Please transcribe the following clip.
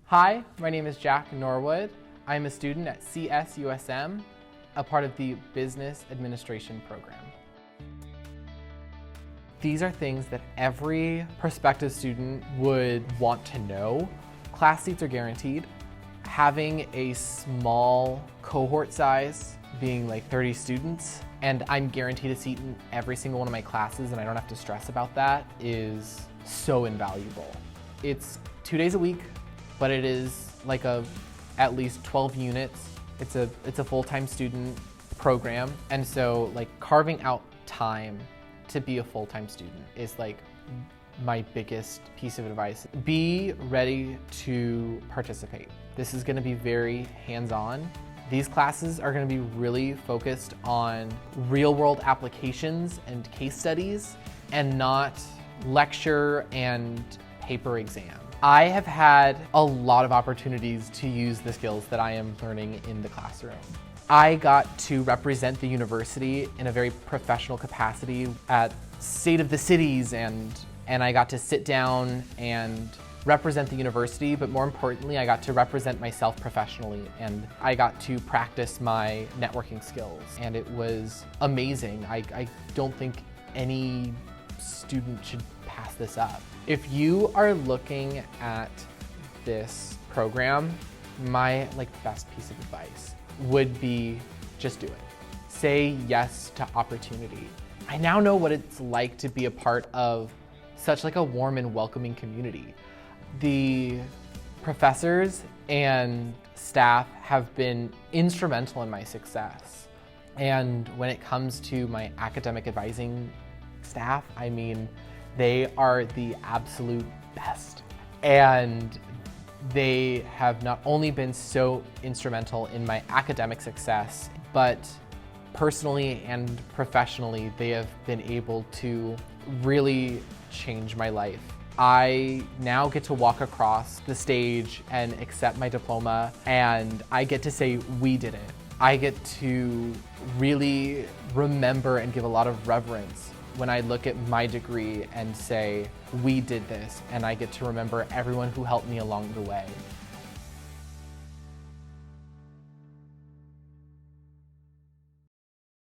Hi, my name is Jack Norwood. I'm a student at CSUSM, a part of the Business Administration program. These are things that every prospective student would want to know. Class seats are guaranteed. Having a small cohort size, being like 30 students, and I'm guaranteed a seat in every single one of my classes and I don't have to stress about that, is so invaluable. It's 2 days a week, but it is like at least 12 units. It's a full-time student program, and so like carving out time to be a full-time student is like my biggest piece of advice. Be ready to participate. This is gonna be very hands-on. These classes are gonna be really focused on real-world applications and case studies and not lecture and paper exam. I have had a lot of opportunities to use the skills that I am learning in the classroom. I got to represent the university in a very professional capacity at State of the Cities, and I got to sit down and represent the university, but more importantly, I got to represent myself professionally, and I got to practice my networking skills, and it was amazing. I don't think any student should pass this up. If you are looking at this program, my best piece of advice would be just do it. Say yes to opportunity. I now know what it's like to be a part of such a warm and welcoming community. The professors and staff have been instrumental in my success. And when it comes to my academic advising staff, I mean, they are the absolute best. And they have not only been so instrumental in my academic success, but personally and professionally, they have been able to really change my life. I now get to walk across the stage and accept my diploma, and I get to say, we did it. I get to really remember and give a lot of reverence when I look at my degree and say, we did this, and I get to remember everyone who helped me along the way.